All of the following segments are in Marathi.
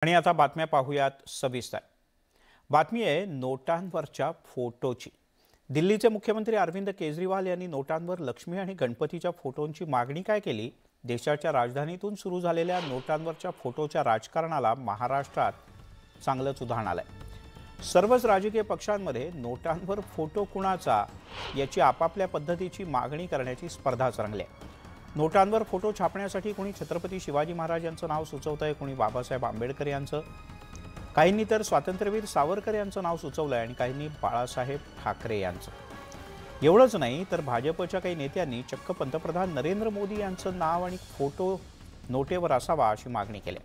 आणि आता बातम्या पाहूयात सविस्तर। बातमी आहे नोटांवरच्या फोटोची। दिल्लीचे मुख्यमंत्री अरविंद केजरीवाल यांनी नोटांवर लक्ष्मी आणि गणपतीच्या फोटोंची मागणी काय केली? देशाच्या राजधानीतून सुरू झालेल्या नोटांवरच्या फोटोच्या राजकारणाला महाराष्ट्रात चांगलंच उधाण आलंय। सर्वच राजकीय पक्षांमध्ये नोटांवर फोटो कुणाचा याची आपापल्या पद्धतीची मागणी करण्याची स्पर्धाच रंगली आहे। नोटांवर फोटो छापण्यासाठी कोणी छत्रपती शिवाजी महाराज यांचं नाव सुचवतंय, कोणी बाबासाहेब आंबेडकर यांचं, काहींनी तर स्वातंत्र्यवीर सावरकर यांचं नाव सुचवलंय आणि काहींनी बाळासाहेब ठाकरे यांचं। एवढंच नाही तर भाजपच्या काही नेत्यांनी चक्क पंतप्रधान नरेंद्र मोदी यांचं नाव आणि फोटो नोटेवर असावा अशी मागणी केली।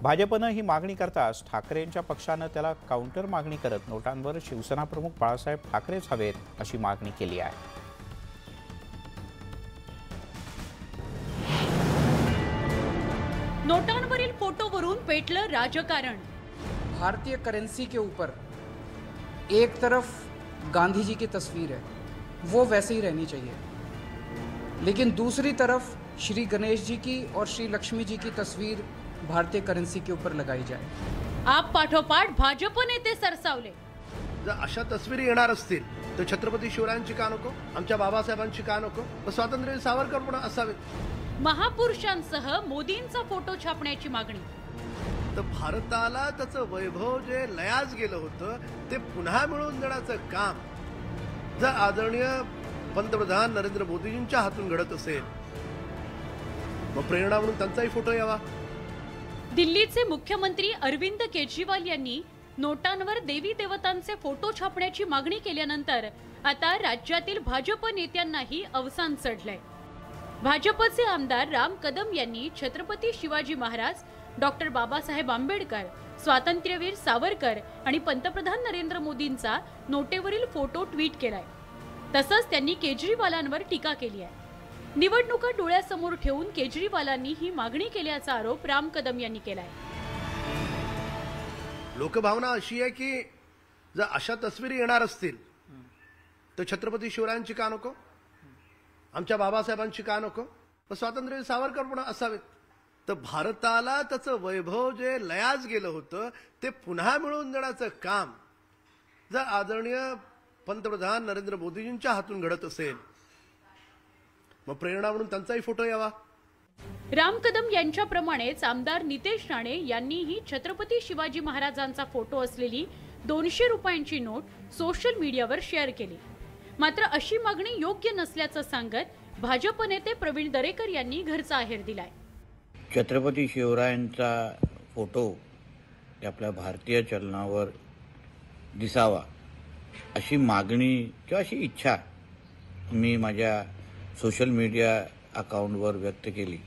भाजपनं ही मागणी करताच ठाकरेंच्या पक्षानं त्याला काउंटर मागणी करत नोटांवर शिवसेना प्रमुख बाळासाहेब ठाकरेच हवेत अशी मागणी केली आहे। नोटांवरील फोटोवरून पेटलं राजकारण। भारतीय करेंसी के ऊपर एक तरफ गांधी जी की तस्वीर है, वो वैसे ही रहनी चाहिए, लेकिन दूसरी तरफ श्री गणेश जी की और श्री लक्ष्मी जी की तस्वीर भारतीय करेंसी के ऊपर लगाई जाए। आप पाठोपाठ भाजप नेते सरसावले। जर अशा तस्वीरी येणार असतील तर छत्रपती शिवरायांची का नको, आमच्या बाबासाहेबांची का नको, स्वातंत्र्यवीर सावरकर पण असावेत। महापुरुषांसह मोदींचा फोटो छापण्याची मागणी। तर भारताला त्याचं वैभव जे लयास गेलं होतं ते पुन्हा मिळवून देण्याचं काम जर आदरणीय पंतप्रधान नरेंद्र मोदींच्या हातून घडत असेल मग प्रेरणा म्हणून त्यांचाही फोटो यावा। दिल्लीचे मुख्यमंत्री अरविंद केजरीवाल यांनी नोटांवर देवी देवतांचे फोटो छापण्याची मागणी केल्यानंतर आता राज्यातील भाजप नेत्यांनाही अवसान चढलंय। भाजपचे आमदार राम कदम यांनी छत्रपती शिवाजी महाराज, डॉक्टर बाबासाहेब आंबेडकर, स्वातंत्र्यवीर सावरकर आणि पंतप्रधान नरेंद्र मोदींचा नोटेवरील फोटो ट्विट केलाय। तसंच त्यांनी केजरीवालांवर टीका केली आहे। निवडणुका डोळ्यासमोर ठेवून केजरीवालांनी ही मागणी केल्याचा आरोप राम कदम यांनी केलाय। लोकभावना अशी आहे की जर अशा तस्वीरी येणार असतील तर छत्रपती शिवरायांची का नको, आमच्या बाबासाहेबांची का नको, स्वातंत्र्यवीर सावरकर पण असावेत। तर भारताला त्याचं वैभव जे लयास गेलं होतं ते पुन्हा मिळवून देण्याचं काम जर आदरणीय पंतप्रधान नरेंद्र मोदींच्या हातून घडत असेल मग प्रेरणा म्हणून त्यांचाही फोटो यावा। राम कदम यांच्याप्रमाणेच आमदार नितेश राणे यांनीही छत्रपती शिवाजी महाराजांचा फोटो असलेली 200 रुपयांची नोट सोशल मीडियावर शेअर केली। मात्र अशी मागणी योग्य नसल्याचं सांगत भाजप नेते प्रवीण दरेकर यांनी घरचा आहेर दिलाय। छत्रपती शिवरायांचा फोटो आपल्या भारतीय चलनावर दिसावा अशी मागणी किंवा अशी इच्छा मी माझ्या सोशल मीडिया अकाउंटवर व्यक्त केली।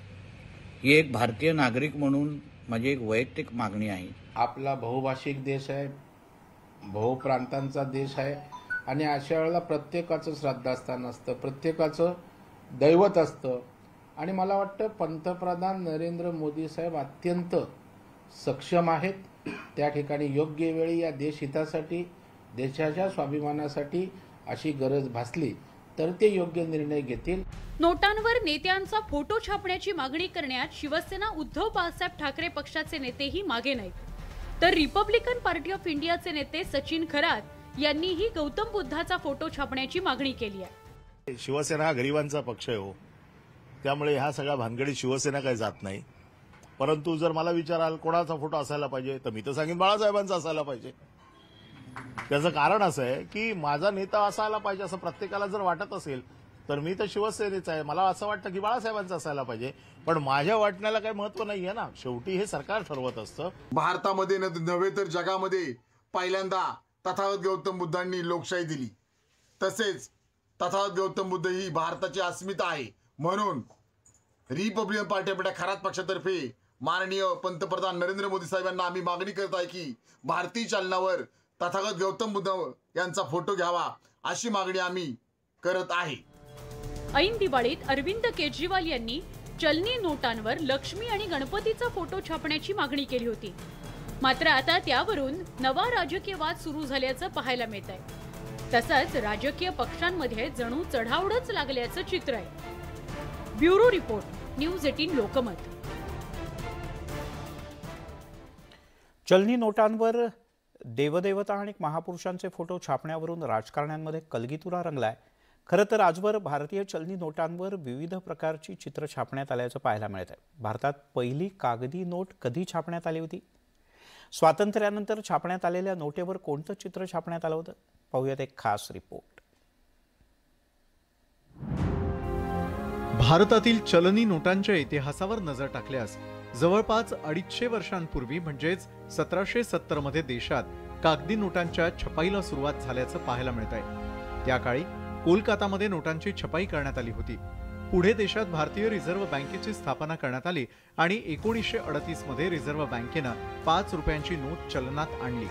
ही एक भारतीय नागरिक म्हणून माझी एक वैयक्तिक मागणी आहे। आपला बहुभाषिक देश आहे, बहुप्रांतांचा देश आहे आणि अशा वेळेला प्रत्येकाचं श्रद्धास्थान असतं, प्रत्येकाचं दैवत असतं आणि मला वाटतं पंतप्रधान नरेंद्र मोदी साहेब अत्यंत सक्षम आहेत। त्या ठिकाणी योग्य वेळी या देशहितासाठी, देशाच्या स्वाभिमानासाठी अशी गरज भासली तर ते योग्य निर्णय घेतील। नोटांवर नेत्यांचा फोटो छापण्याची मागणी करण्यात शिवसेना उद्धव बाळासाहेब ठाकरे पक्षाचे नेतेही मागे नाहीत। तर रिपब्लिकन पार्टी ऑफ इंडियाचे नेते सचिन खरात यांनीही गौतम बुद्धाचा फोटो छापण्याची मागणी केली आहे। शिवसेना हा गरिबांचा पक्ष आहे हो, त्यामुळे ह्या सगळ्या भानगडीत शिवसेना काही जात नाही। परंतु जर मला विचाराल कोणाचा फोटो असायला पाहिजे तर मी तर सांगेन बाळासाहेबांचा असायला पाहिजे। त्याचं कारण असं आहे की माझा नेता असायला पाहिजे असं प्रत्येकाला जर वाटत असेल तर मी तर शिवसेनेचा आहे, मला असं वाटतं की बाळासाहेबांचा असायला पाहिजे, पण माझ्या वाटण्याला काही महत्व नाहीये ना। शेवटी हे सरकार ठरवत असतं। भारतामध्ये नव्हे तर जगामध्ये पहिल्यांदा तथागत गौतम बुद्धांनी लोकशाही दिली, तसेच तथागत गौतम बुद्ध ही भारताची अस्मिता आहे। म्हणून Republican party of India Kharat पक्षातर्फे माननीय पंतप्रधान नरेंद्र मोदी साहेबांना आम्ही मागणी करत आहे की भारतीय चलनावर तथागत गौतम बुद्ध यांचा फोटो घ्यावा अशी मागणी आम्ही करत आहे। ऐन दिवाळीत अरविंद केजरीवाल यांनी चलनी नोटांवर लक्ष्मी आणि गणपतीचा फोटो छापण्याची मागणी केली होती। मात्र आता त्यावरून नवा राजकीय वाद सुरू झाल्याचं पाहायला मिळत आहे। तसंच राजकीय पक्षांमध्ये जणू चढाओढच लागल्याचं चित्र आहे। Bureau report, news 18 Lokmat. चलनी नोटांवर देवदेवता आणि महापुरुषांचे फोटो छापण्यावरून राजकारण्यांमध्ये कलगीतुरा रंगलाय। खरं तर आजवर भारतीय चलनी नोटांवर विविध प्रकारची चित्र छापण्यात आल्याचं पाहायला मिळतंय। भारतात पहिली कागदी नोट कधी छापण्यात आली होती? स्वातंत्र्यानंतर छापण्यात आलेल्या नोटेवर कोणतं चित्र छापण्यात आलं होतं? पाहूयात एक खास रिपोर्ट। भारतातील चलनी नोटांच्या इतिहासावर नजर टाकल्यास जवळपास 250 वर्षांपूर्वी म्हणजेच 1770 मध्ये देशात कागदी नोटांच्या छपाईला सुरुवात झाल्याचं पाहायला मिळत आहे। त्या काळी कोलकातामध्ये नोटांची छपाई करण्यात आली होती। पुढे देशात भारतीय रिझर्व्ह बँकेची स्थापना करण्यात आली आणि 1938 मध्ये रिझर्व्ह बँकेनं 5 रुपयांची नोट चलनात आणली।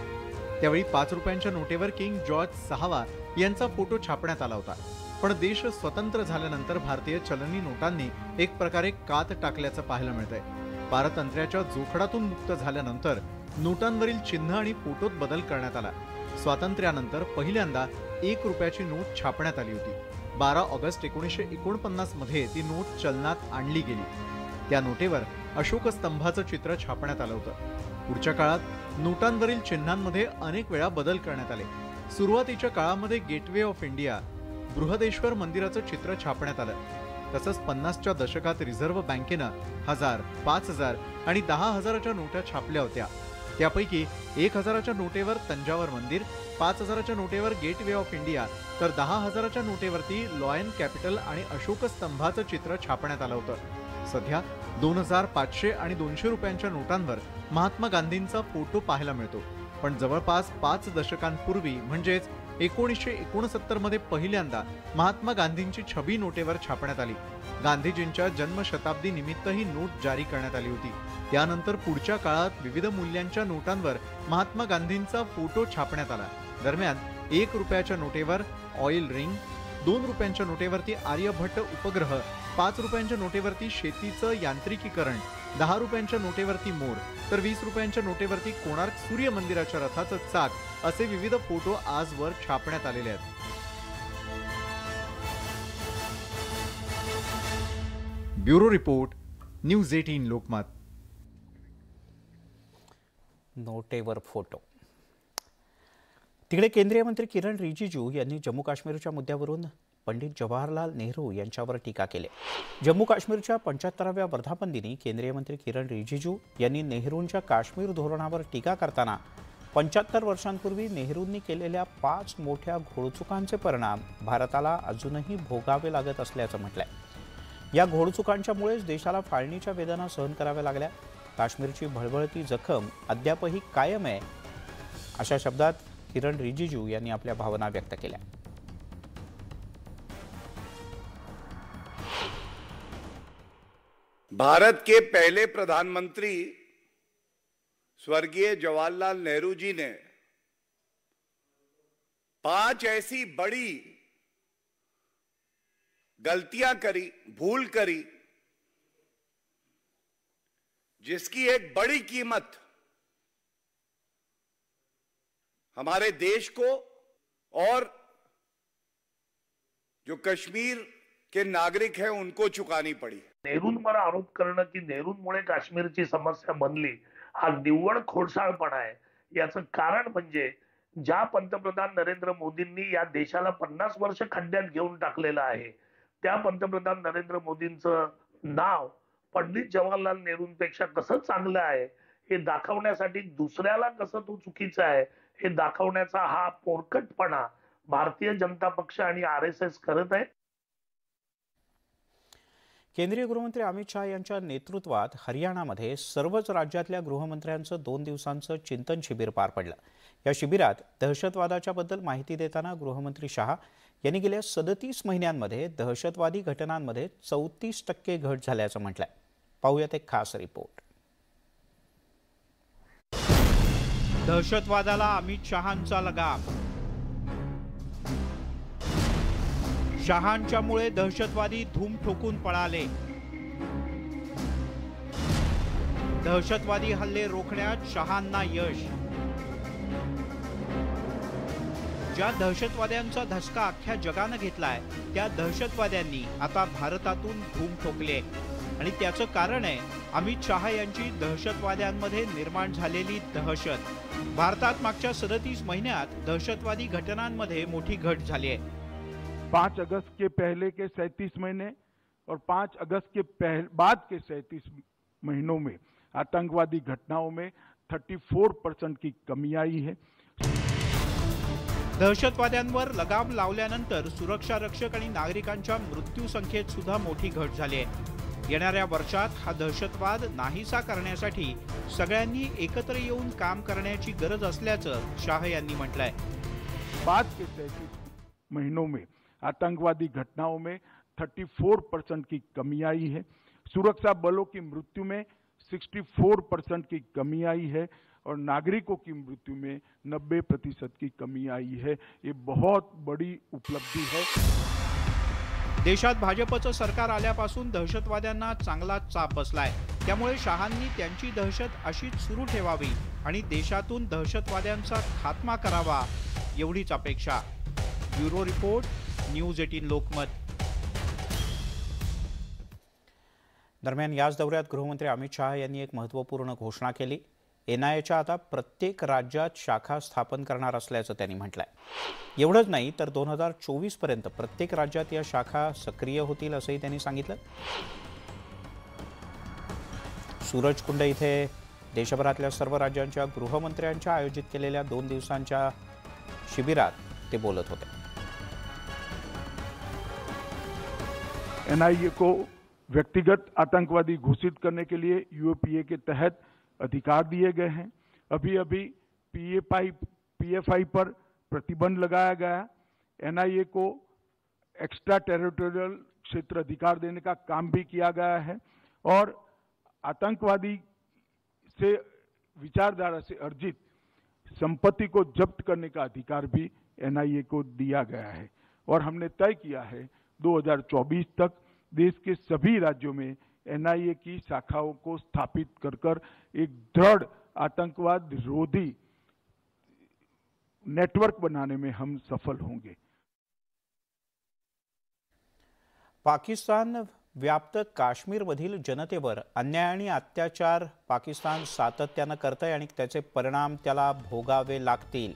त्यावेळी 5 रुपयांच्या नोटेवर किंग जॉर्ज 6 यांचा फोटो छापण्यात आला होता। पण देश स्वतंत्र झाल्यानंतर भारतीय चलनी नोटांनी एक प्रकारे कात टाकल्याचं पाहायला मिळतंय। पारतंत्र्याच्या जोखडातून मुक्त झाल्यानंतर नोटांवरील चिन्ह आणि फोटोत बदल करण्यात आला। स्वातंत्र्यानंतर पहिल्यांदा 1 रुपयाची नोट छापण्यात आली होती। 12 ऑगस्ट 1949 मध्ये ती नोट चलनात आणली गेली। त्या नोटेवर अशोक स्तंभाचं चित्र छापण्यात आलं होतं। पुढच्या काळात नोटांवरील चिन्हांमध्ये अनेक वेळा बदल करण्यात आले। सुरुवातीच्या काळामध्ये गेटवे ऑफ इंडिया बृहदेश्वर मंदिराचं चित्र छापण्यात आलं। तसंच 50च्या दशकात रिझर्व्ह बँकेनं 1000, 5000 आणि 10,000च्या नोटा छापल्या होत्या। त्यापैकी 1000च्या नोटेवर तंजावर मंदिर, 5000च्या नोटेवर गेटवे ऑफ इंडिया तर 10,000च्या नोटेवरती लॉयन कॅपिटल आणि अशोक स्तंभाचं चित्र छापण्यात आलं होतं। सध्या 2000, 500 आणि 200 रुपयांच्या नोटांवर महात्मा गांधींचा फोटो पाहायला मिळतो। पण जवळपास 5 दशकांपूर्वी म्हणजेच 1969 मध्ये पहिल्यांदा महात्मा गांधींची छबी नोटेवर छापण्यात आली। गांधीजींच्या जन्मशताब्दी निमित्त ही नोट जारी करण्यात आली होती। त्यानंतर पुढच्या काळात विविध मूल्यांच्या नोटांवर महात्मा गांधींचा फोटो छापण्यात आला। दरम्यान 1 रुपयाच्या नोटेवर ऑइल रिंग, 2 रुपयांच्या नोटेवरती आर्यभट्ट उपग्रह, 5 रुपयांच्या नोटेवरती शेतीचं यांत्रिकीकरण, 10 रुपयांच्या नोटेवरती मोर तर 20 रुपयांच्या नोटेवरती कोणार्क सूर्य मंदिराच्या रथाचं चाक असे विविध फोटो आजवर छापण्यात आलेले आहेत। Bureau report, news 18 Lokmat. नोटेवर फोटो। तिकडे केंद्रीय मंत्री किरण रिजिजू यांनी जम्मू काश्मीरच्या मुद्द्यावरून पंडित जवाहरलाल नेहरू यांच्यावर टीका केली। जम्मू काश्मीरच्या 75व्या वर्धापन दिनी केंद्रीय मंत्री किरण रिजिजू यांनी नेहरूंच्या काश्मीर धोरणावर टीका करताना 75 वर्षांपूर्वी नेहरूंनी केलेल्या 5 मोठ्या घोडचुकांचे परिणाम भारताला अजूनही भोगावे लागत असल्याचं म्हटलंय। या घोडचुकांच्यामुळेच देशाला फाळणीच्या वेदना सहन कराव्या लागल्या। काश्मीरची भळभळती जखम अद्यापही कायम आहे, अशा शब्दात किरण रिजिजू यांनी आपल्या भावना व्यक्त केल्या। भारत के पहले प्रधानमंत्री स्वर्गीय जवाहरलाल नेहरू जी ने 5 ऐसी बड़ी गलतियां करी, भूल करी, जिसकी एक बड़ी कीमत हमारे देश को और जो कश्मीर के नागरिक हैं उनको चुकानी पड़ी। नेहरूंवर आरोप करणं की नेहरूंमुळे काश्मीरची समस्या बनली हा निव्वळ खोडसाळपणा आहे। याचं कारण म्हणजे ज्या पंतप्रधान नरेंद्र मोदींनी या देशाला 50 वर्ष खड्ड्यात घेऊन टाकलेलं आहे, त्या पंतप्रधान नरेंद्र मोदींचं नाव पंडित जवाहरलाल नेहरूंपेक्षा कसं चांगलं आहे हे दाखवण्यासाठी दुसऱ्याला कसं तो चुकीचा आहे हे दाखवण्याचा हा पोरकटपणा भारतीय जनता पक्ष आणि RSS करत आहे। केंद्रीय गृहमंत्री अमित शाह यांच्या नेतृत्वात हरियाणामध्ये सर्वच राज्यातल्या गृहमंत्र्यांचं 2 दिवसांचं चिंतन शिबिर पार पडलं। या शिबिरात दहशतवादाच्या बद्दल माहिती देताना गृहमंत्री शाह यांनी गेल्या 37 महिन्यांमध्ये दहशतवादी घटनांमध्ये 34% घट झाल्याचं म्हटलंय। पाहूयात एक खास रिपोर्ट। दहशतवादाला अमित शहांचा लगाम। शहांच्यामुळे दहशतवादी धूम ठोकून पळाले। दहशतवादी हल्ले रोखण्यात शहांना यश। ज्या दहशतवाद्यांचा धसका अख्ख्या जगानं घेतलाय त्या दहशतवाद्यांनी आता भारतातून धूम ठोकले आणि त्याचं कारण आहे अमित शहा यांची दहशतवाद्यांमध्ये निर्माण झालेली दहशत. भारतात मागच्या 37 महिन्यात दहशतवादी घटनांमध्ये मोठी घट झाली आहे. 5 अगस्त के पहले के 37 महीने और 5 अगस्त के बाद के 37 महीनों में आतंकवादी घटनाओं में 34% की कमी आई है. दहशतवाद्यांवर लगाम लावल्यानंतर सुरक्षा रक्षक आणि नागरिकांच्या मृत्यू संख्येत सुद्धा मोठी घट झाली आहे. येणाऱ्या वर्षात हा दहशतवाद नाहीसा करण्यासाठी सगळ्यांनी एकत्र येऊन काम करण्याची गरज असल्याचं शाह यांनी म्हटलंय. बाद के 37 महीनों में आतंकवादी घटनाओं में 34% की कमी आई है. सुरक्षा बलों की मृत्यु में 64% की कमी आई है और नागरिकों की मृत्यु में 90% की कमी आई है. ये बहुत बड़ी उपलब्धि है. देशात भाजपचं सरकार आल्यापासून दहशतवाद्यांना चांगला चाप बसलाय. त्यामुळे शहांनी त्यांची दहशत अशीच सुरू ठेवावी आणि देशातून दहशतवाद्यांचा खात्मा करावा एवढीच अपेक्षा. Bureau report, news 18 Lokmat. दरम्यान याच दौऱ्यात गृहमंत्री अमित शहा यांनी एक महत्त्वपूर्ण घोषणा केली. NIAच्या आता प्रत्येक राज्यात शाखा स्थापन करणार असल्याचं त्यांनी म्हटलंय. एवढंच नाही तर 2024 पर्यंत प्रत्येक राज्यात या शाखा सक्रिय होतील असंही त्यांनी सांगितलं. सूरजकुंड इथे देशभरातल्या सर्व राज्यांच्या गृहमंत्र्यांच्या आयोजित केलेल्या 2 दिवसांच्या शिबिरात ते बोलत होते. NIA को व्यक्तिगत आतंकवादी घोषित करने के लिए UAPA के तहत अधिकार दिए गए हैं. अभी PFI पर प्रतिबंध लगाया गया. NIA को एक्स्ट्रा टेरिटोरियल क्षेत्र अधिकार देने का काम भी किया गया है और आतंकवादी से विचारधारा से अर्जित संपत्ति को जब्त करने का अधिकार भी NIA को दिया गया है. और हमने तय किया है 2024 तक देश के सभी राज्यों में NIA की शाखाओं को स्थापित कर एक दृढ़ आतंकवाद विरोधी नेटवर्क बनाने में हम सफल होंगे. पाकिस्तान व्याप्त काश्मीरमधील जनतेवर अन्याय आणि अत्याचार पाकिस्तान सातत्यानं करतंय आणि त्याचे परिणाम त्याला भोगावे लागतील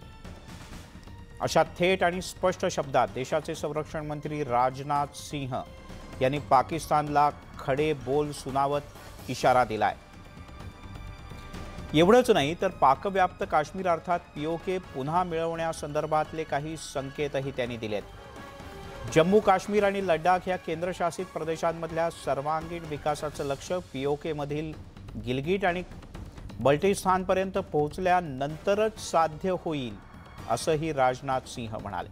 अशा थेट आणि स्पष्ट शब्दात देशाचे संरक्षण मंत्री राजनाथ सिंह यांनी पाकिस्तानला खडे बोल सुनावत इशारा दिलाय. एवढंच नाही तर पाकव्याप्त काश्मीर अर्थात POK पुन्हा मिळवण्यासंदर्भातले काही संकेतही त्यांनी दिलेत. जम्मू काश्मीर आणि लडाख या केंद्रशासित प्रदेशांमधल्या सर्वांगीण विकासाचं लक्ष POK मधील गिलगिट आणि बल्टिस्तानपर्यंत पोहोचल्यानंतरच साध्य होईल असंही राजनाथ सिंह म्हणाले.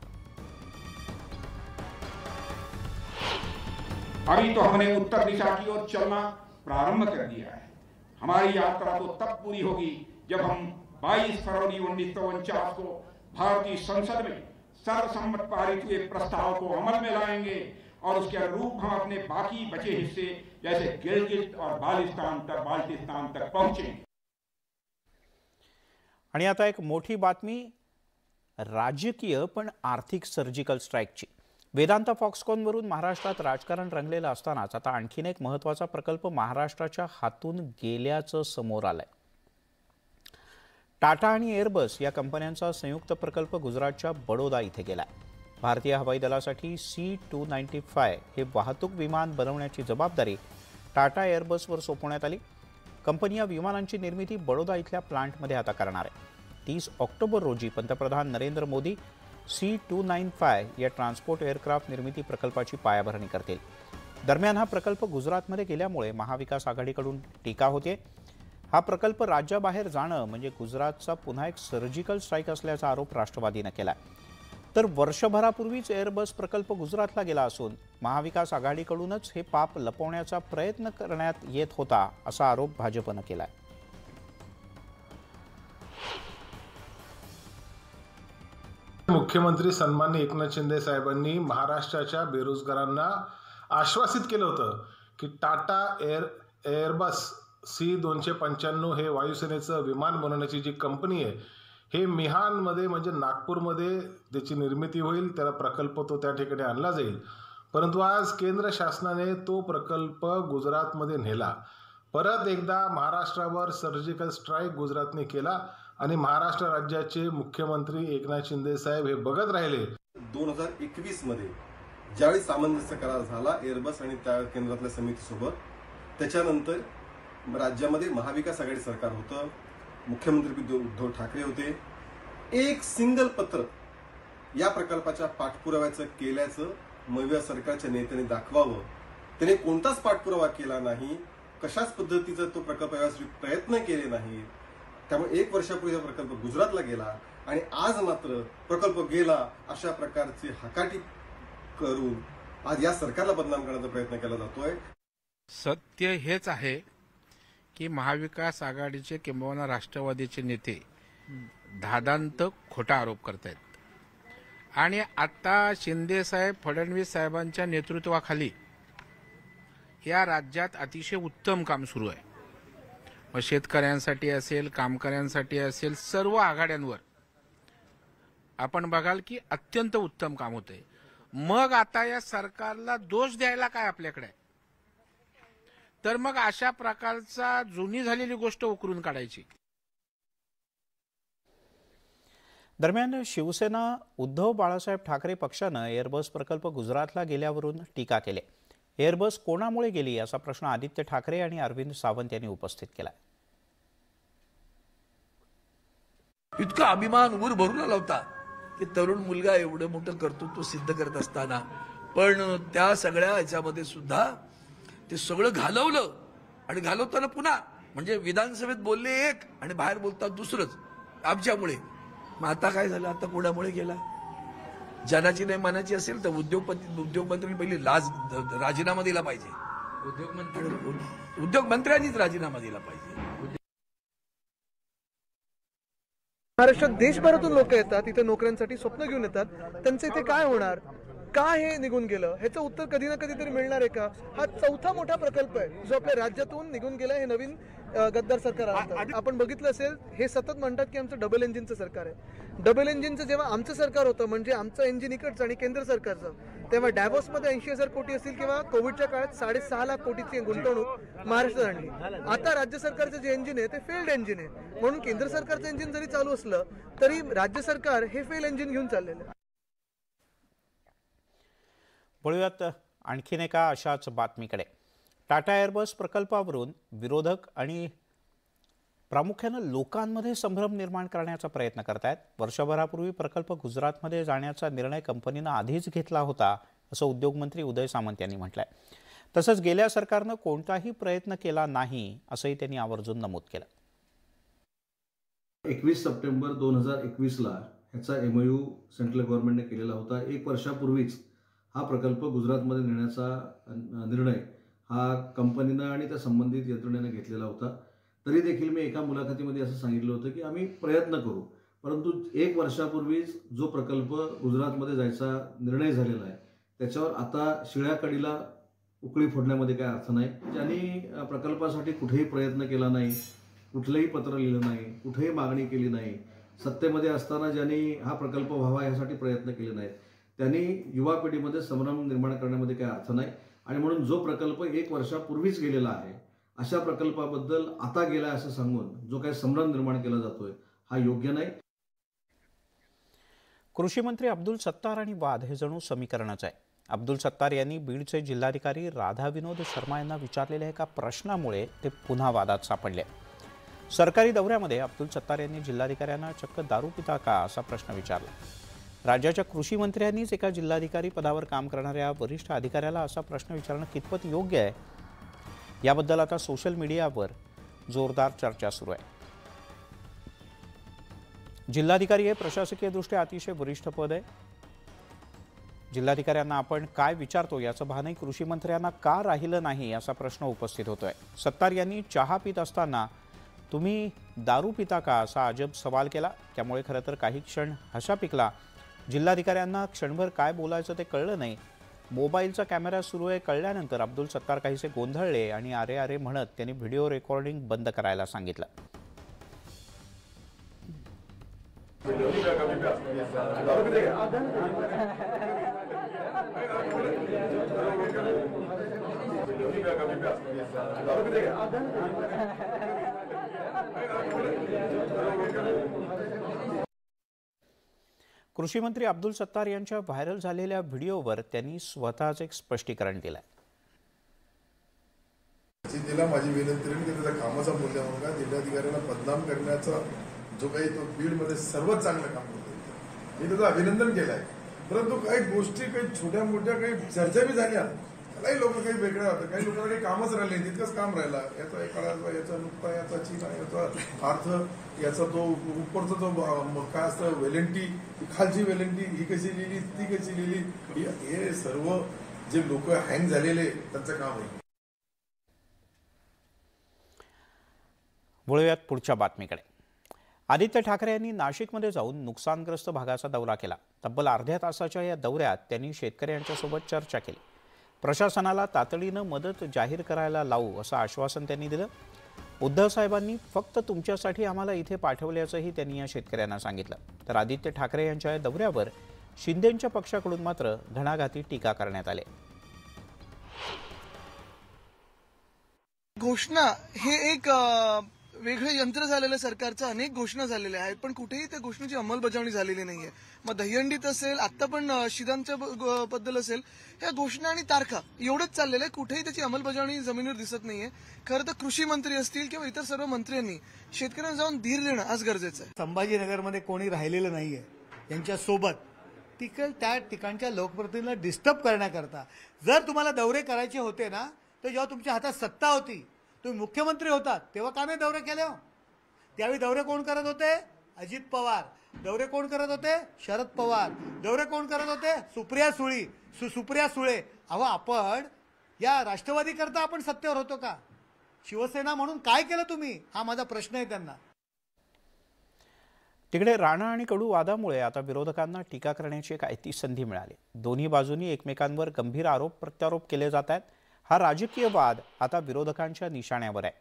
अभी तो हमने उत्तर दिशा की ओर चलना प्रारंभ कर दिया है. हमारी यात्रा तो तब पूरी होगी जब हम 22 फरवरी 1949 को भारतीय संसद में सर्वसम्मत पारित हुए प्रस्ताव को अमल में लाएंगे और उसके अनुरूप हम अपने बाकी बचे हिस्से जैसे गिलगिट और बाल्टिस्तान तक पहुंचेंगे. आणि आता एक मोठी बातमी राजकीय पण आर्थिक सर्जिकल स्ट्राईकची. वेदांता फॉक्सकॉनवरून महाराष्ट्रात राजकारण रंगलेलं असतानाच आता आणखीन एक महत्त्वाचा प्रकल्प महाराष्ट्राच्या हातून गेल्याचं समोर आलंय. टाटा आणि एअरबस या कंपन्यांचा संयुक्त प्रकल्प गुजरातच्या बडोदा इथे गेलाय. भारतीय हवाई दलासाठी C-295 हे वाहतूक विमान बनवण्याची जबाबदारी टाटा एअरबसवर सोपवण्यात आली. कंपनी या विमानांची निर्मिती बडोदा इथल्या प्लांटमध्ये आता करणार आहे. 30 ऑक्टोबर रोजी पंतप्रधान नरेंद्र मोदी C-295 या ट्रान्सपोर्ट एअरक्राफ्ट निर्मिती प्रकल्पाची पायाभरणी करतील. दरम्यान हा प्रकल्प गुजरातमध्ये गेल्यामुळे महाविकास आघाडीकडून टीका होते. हा प्रकल्प राज्याबाहेर जाणं म्हणजे गुजरातचा पुन्हा एक सर्जिकल स्ट्राईक असल्याचा आरोप राष्ट्रवादीने केला. तर वर्षभरापूर्वीच एअरबस प्रकल्प गुजरातला गेला असून महाविकास आघाडीकडूनच हे पाप लपवण्याचा प्रयत्न करण्यात येत होता असा आरोप भाजपने केला. मुख्यमंत्री सन्माननीय एकनाथ शिंदे साहेबांनी महाराष्ट्राच्या बेरोजगारांना आश्वासित केलं होतं की टाटा एअरबस C-295 हे वायुसेनेचं विमान बनवण्याची जी कंपनी आहे हे मिहानमध्ये म्हणजे नागपूरमध्ये त्याची निर्मिती होईल. त्याला प्रकल्प तो त्या ठिकाणी आणला जाईल. परंतु आज केंद्र शासनाने तो प्रकल्प गुजरातमध्ये नेला. परत एकदा महाराष्ट्रावर सर्जिकल स्ट्राईक गुजरातने केला आणि महाराष्ट्र राज्याचे मुख्यमंत्री एकनाथ शिंदे साहेब हे बघत राहिले. 2021 मध्ये ज्यावेळी सामंजस्य करार झाला एअरबस आणि त्या केंद्रातल्या समितीसोबत, त्याच्यानंतर राज्यामध्ये महाविकास आघाडी सरकार होतं, मुख्यमंत्री उद्धव ठाकरे होते. एक सिंगल पत्र या प्रकल्पाच्या पाठपुराव्याचं केल्याचं मविया सरकारच्या नेत्याने दाखवावं. त्याने कोणताच पाठपुरावा केला नाही, कशाच पद्धतीचा तो प्रकल्प यासाठी प्रयत्न केले नाही. त्यामुळे 1 वर्षापूर्वी हा प्रकल्प गुजरातला गेला आणि आज मात्र प्रकल्प गेला अशा प्रकारची हकाटी करून आज या सरकारला बदनाम करण्याचा प्रयत्न केला जातोय. सत्य हेच आहे की महाविकास आघाडीचे किंबहुना राष्ट्रवादीचे नेते धादांत खोटा आरोप करतायत आणि आता शिंदे साहेब फडणवीस साहेबांच्या नेतृत्वाखाली या राज्यात अतिशय उत्तम काम सुरू आहे. मग शेतकऱ्यांसाठी असेल, कामकऱ्यांसाठी असेल, सर्व आघाड्यांवर आपण बघाल की अत्यंत उत्तम काम होतंय. मग आता या सरकारला दोष द्यायला काय आपल्याकडे? तर मग अशा प्रकारचा जुनी झालेली गोष्ट उकरून काढायची. दरम्यान शिवसेना उद्धव बाळासाहेब ठाकरे पक्षानं एअरबस प्रकल्प गुजरातला गेल्यावरून टीका केली. एअरबस कोणामुळे गेली असा प्रश्न आदित्य ठाकरे आणि अरविंद सावंत यांनी उपस्थित केला. इतका अभिमान ऊर भरून आला होता की तरुण मुलगा एवढं मोठं कर्तृत्व सिद्ध करत असताना, पण त्या सगळ्या ह्याच्यामध्ये सुद्धा ते सगळं घालवलं आणि घालवताना पुन्हा म्हणजे विधानसभेत बोलले एक आणि बाहेर बोलतात दुसरंच आमच्यामुळे. मग आता काय झालं? आता कोणामुळे गेला? जनाची नाही मनाची असेल तर उद्योगमंत्र्यांनी पहिली राजीनामा दिला पाहिजे. उद्योगमंत्र्यांनीच राजीनामा दिला पाहिजे. महाराष्ट्रात देशभरातून लोक येतात, इथे नोकऱ्यांसाठी स्वप्न घेऊन येतात. त्यांचं इथे काय होणार, का हे निघून गेलं, ह्याचं उत्तर कधी ना कधीतरी मिळणार आहे का? हा चौथा मोठा प्रकल्प आहे जो आपल्या राज्यातून निघून गेला. हे नवीन गद्दार सरकार आपण बघितलं असेल, हे सतत म्हणतात की आमचं डबल इंजिनचं सरकार आहे. डबल इंजिनचं जेव्हा आमचं सरकार होतं म्हणजे आमचं इंजिन इकडचं आणि केंद्र सरकारचं, तेव्हा डॅव्होसमध्ये 80,000 कोटी असतील किंवा कोविडच्या काळात 6.5 लाख कोटीची गुंतवणूक महाराष्ट्रात आणली. आता राज्य सरकारचं जे इंजिन आहे ते फेल्ड इंजिन आहे. म्हणून केंद्र सरकारचं इंजिन जरी चालू असलं तरी राज्य सरकार हे फेल इंजिन घेऊन चाललेलं आहे. वळूयात आणखीन एका अशाच बातमीकडे. टाटा एअरबस प्रकल्पावरून विरोधक आणि प्रामुख्यानं लोकांमध्ये संभ्रम निर्माण करण्याचा प्रयत्न करतायत. वर्षभरापूर्वी प्रकल्प गुजरातमध्ये जाण्याचा निर्णय कंपनीनं आधीच घेतला होता असं उद्योगमंत्री उदय सामंत यांनी म्हटलंय. तसंच गेल्या सरकारनं कोणताही प्रयत्न केला नाही असंही त्यांनी आवर्जून नमूद केलं. 21 सप्टेंबर 2021ला ह्याचा MOU सेंट्रल गव्हर्नमेंटने केलेला होता. 1 वर्षापूर्वीच हा प्रकल्प गुजरातमध्ये नेण्याचा निर्णय हा कंपनीनं आणि त्या संबंधित यंत्रणेनं घेतलेला होता. तरी देखील मी एका मुलाखतीमध्ये असं सांगितलं होतं की आम्ही प्रयत्न करू, परंतु 1 वर्षापूर्वीच जो प्रकल्प गुजरातमध्ये जायचा निर्णय झालेला आहे त्याच्यावर आता शिळ्या कडीला उकळी फोडण्यामध्ये काय अर्थ नाही. ज्यांनी प्रकल्पासाठी कुठेही प्रयत्न केला नाही, कुठलंही पत्र लिहिलं नाही, कुठेही मागणी केली नाही, सत्तेमध्ये असताना ज्यांनी हा प्रकल्प व्हावा यासाठी प्रयत्न केले नाहीत, त्यांनी युवा पिढीमध्ये संभ्रम निर्माण करण्यामध्ये काही अर्थ नाही. आणि म्हणून जो प्रकल्प 1 वर्षापूर्वीच गेलेला आहे अशा प्रकल्पाबद्दल आता गेला असं सांगून जो काही संभ्रम निर्माण केला जातोय हा योग्य नाही. कृषी मंत्री अब्दुल सत्तार आणि वाद हे जणू समीकरणच आहे. अब्दुल सत्तार यांनी बीडचे जिल्हाधिकारी राधा विनोद शर्मा यांना विचारलेल्या एका प्रश्नामुळे ते पुन्हा वादात सापडले. सरकारी दौऱ्यामध्ये अब्दुल सत्तार यांनी जिल्हाधिकाऱ्यांना चक्क दारू पिता का असा प्रश्न विचारला. राज्याच्या कृषी मंत्र्यांनीच एका जिल्हाधिकारी पदावर काम करणाऱ्या वरिष्ठ अधिकाऱ्याला असा प्रश्न विचारणं कितपत योग्य आहे याबद्दल आता सोशल मीडियावर जोरदार चर्चा सुरू आहे. जिल्हाधिकारी हे प्रशासकीयदृष्ट्या अतिशय वरिष्ठ पद आहे. जिल्हाधिकाऱ्यांना आपण काय विचारतो याचं भानही कृषी मंत्र्यांना का राहिलं नाही असा प्रश्न उपस्थित होतोय. सत्तार यांनी चहा पित असताना तुम्ही दारू पिता का असा अजब सवाल केला. त्यामुळे खरं तर काही क्षण हसा पिकला. जिल्हाधिकाऱ्यांना क्षणभर काय बोलायचं ते कळलं नाही. मोबाईलचा कॅमेरा सुरू आहे कळल्यानंतर अब्दुल सत्तार काहीसे गोंधळले आणि अरे अरे म्हणत त्यांनी व्हिडिओ रेकॉर्डिंग बंद करायला सांगितलं. कृषी मंत्री अब्दुल सत्तार यांच्या व्हायरल झालेल्या व्हिडिओवर त्यांनी स्वतःच एक स्पष्टीकरण दिलं आहे. जिल्ह्याला माझी विनंती आहे की त्याच्या कामाचा मूल्य म्हणून का जिल्हाधिकाऱ्यांना बदनाम करण्याचा जो काही तो बीडमध्ये सर्वात चांगलं काम करतो मी त्याचं अभिनंदन केलं आहे. परंतु काही गोष्टी काही छोट्या मोठ्या काही चर्चा बी झाल्या काही लोक काही वेगळ्या होत्या काही लोकांना काही कामच राहिले तितकंच काम राहिला याचा एक याचा नुकता याचा चिना याचा अर्थ याचा तो उपरचा जो काय असतं वेलंटी खालची वेलंटी ही कशी लिहिली ती कशी लिहिली हे सर्व जे लोक हँग झालेले त्यांचं काम आहे. वळूयात पुढच्या बातमीकडे. आदित्य ठाकरे यांनी नाशिकमध्ये जाऊन नुकसानग्रस्त भागाचा दौरा केला. तब्बल अर्ध्या तासाच्या या दौऱ्यात त्यांनी शेतकऱ्यांच्यासोबत चर्चा केली. प्रशासनाला तातडीनं मदत जाहीर करायला लावू असं आश्वासन त्यांनी दिलं. उद्धव साहेबांनी फक्त तुमच्यासाठी आम्हाला इथे पाठवल्याचंही त्यांनी या शेतकऱ्यांना सांगितलं. तर आदित्य ठाकरे यांच्या या दौऱ्यावर शिंदेंच्या पक्षाकडून मात्र घणाघाती टीका करण्यात आली. घोषणा हे एक वेगळे यंत्र झालेलं सरकारचं अनेक घोषणा झालेल्या आहेत पण कुठेही त्या घोषणेची अंमलबजावणी झालेली नाहीये. मग दहीहंडीत असेल आता पण शिदांच्या बद्दल असेल ह्या घोषणा आणि तारखा एवढंच चाललेलं आहे. कुठेही त्याची अंमलबजावणी जमिनीवर दिसत नाहीये. खरं तर कृषी मंत्री असतील किंवा इतर सर्व मंत्र्यांनी शेतकऱ्यांना जाऊन धीर देणं आज गरजेचं आहे. संभाजीनगरमध्ये कोणी राहिलेलं नाहीये यांच्या सोबत त्या ठिकाणच्या लोकप्रतिनिधींना डिस्टर्ब करण्याकरता जर तुम्हाला दौरे करायचे होते ना तर जेव्हा तुमच्या हातात सत्ता होती तुम्ही मुख्यमंत्री होतात तेव्हा का नाही दौरे केले हो? त्यावेळी दौरे कोण करत होते? अजित पवार. दौरे कोण करत होते? शरद पवार. दौरे कोण करत होते? सुप्रिया सुळे. अहो आपण या राष्ट्रवादी करता आपण सत्तेवर होतो का? शिवसेना म्हणून काय केलं तुम्ही हा माझा प्रश्न आहे त्यांना. तिकडे राणा आणि कडू वादामुळे आता विरोधकांना टीका करण्याची एक ऐती संधी मिळाली. दोन्ही बाजूंनी एकमेकांवर गंभीर आरोप प्रत्यारोप केले जात आहेत. हा राजकीय वाद आता विरोधकांच्या निशाण्यावर आहे.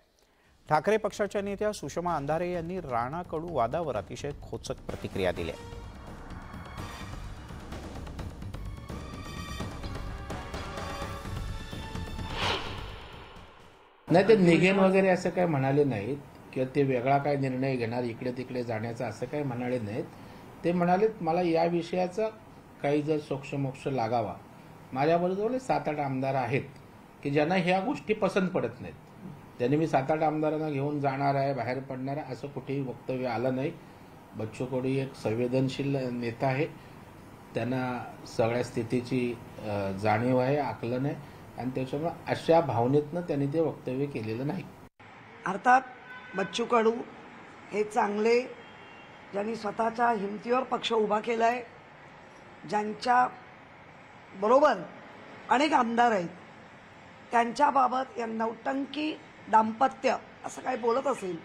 ठाकरे पक्षाच्या नेत्या सुषमा अंधारे यांनी राणा कडू वादावर अतिशय खोचक प्रतिक्रिया दिल्या. नाही ते निघेन वगैरे असं काही म्हणाले नाहीत किंवा ते वेगळा काय निर्णय घेणार इकडे तिकडे जाण्याचा असं काही म्हणाले नाहीत. ते म्हणाले मला या विषयाचा काही जर सोक्षमोक्ष लागावा माझ्याबरोबर 7-8 आमदार आहेत की ज्यांना ह्या गोष्टी पसंत पडत नाहीत. त्यांनी मी 7-8 आमदारांना घेऊन जाणार आहे बाहेर पडणार आहे असं कुठेही वक्तव्य आलं नाही. बच्चू कडू एक संवेदनशील नेता आहे. त्यांना सगळ्या स्थितीची जाणीव आहे आकलन आहे आणि त्याच्यामुळे अशा भावनेतनं त्यांनी ते वक्तव्य केलेलं नाही. अर्थात बच्चू कडू हे चांगले ज्यांनी स्वतःच्या हिमतीवर पक्ष उभा केलाय ज्यांच्या बरोबर अनेक आमदार आहेत त्यांच्याबाबत या नौटंकी दाम्पत्य असं काही बोलत असेल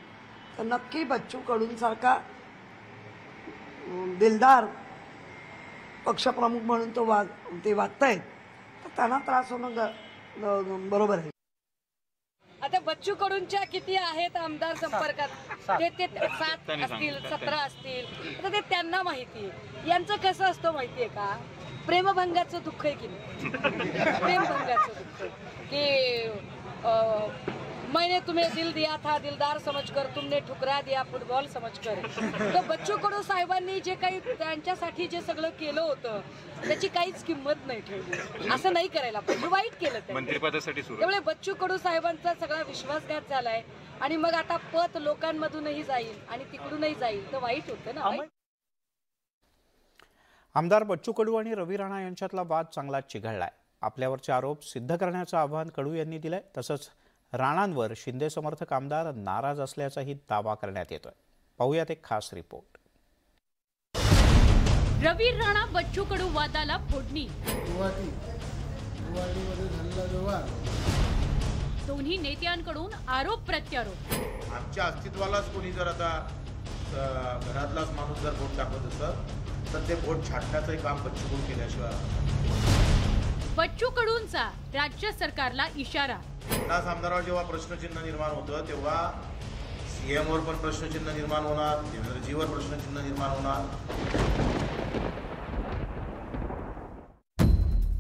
तर नक्की बच्चू कडूंसारखा दिलदार पक्षप्रमुख म्हणून ते वागतायत तर त्यांना त्रास होणं बरोबर आहे. आता बच्चू कडूंच्या किती आहेत आमदार संपर्कात ते 7 असतील 17 असतील तर ते त्यांना माहिती आहे. यांचं कसं असतं माहितीये का प्रेमभंगाचं दुःख आहे की नाही प्रेमभंगाचं दुःख की मैंने तुम्हें दिल दिया था दिलदार समझकर तुमने ठुकरा दिया फुटबॉल समझकर. तर बच्चू कडू साहेबांनी जे काही त्यांच्यासाठी जे सगळं केलं होतं त्याची काहीच किंमत नाही ठेवली. असं नाही करायला पाहिजे. वाईट केलं ते मंत्रिपदासाठी. त्यामुळे बच्चू कडू साहेबांचा सगळा विश्वासघात झालाय आणि मग आता पत लोकांमधूनही जाईल आणि तिकडूनही जाईल तर वाईट होतं ना. आमदार बच्चू कडू आणि रवी राणा यांच्यातला वाद चांगलाच चिघळलाय. आपल्यावरचे आरोप सिद्ध करण्याचं आवाहन कडू यांनी दिलंय. तसंच राणांवर शिंदे समर्थक आमदार नाराज असल्याचाही दावा करण्यात येतोय. पाहूयात एक खास रिपोर्ट. रवी राणा बच्चू कडू वादाला फोडणी. दोन्ही नेत्यांकडून आरोप प्रत्यारोप. आमच्या अस्तित्वालाच कोणी जर आता घरातलाच माणूस जर वोट टाकत असेल तर ते वोट छाटण्याचं काम बच्चू कडू केल्याशिवाय. बच्चू कडूंचा राज्य सरकारला इशारा. 50 आमदारावर जेव्हा प्रश्नचिन्ह निर्माण होतं तेव्हा सीएमवर पण प्रश्नचिन्ह निर्माण होणार देवेंद्रजीवर प्रश्नचिन्ह निर्माण होणार.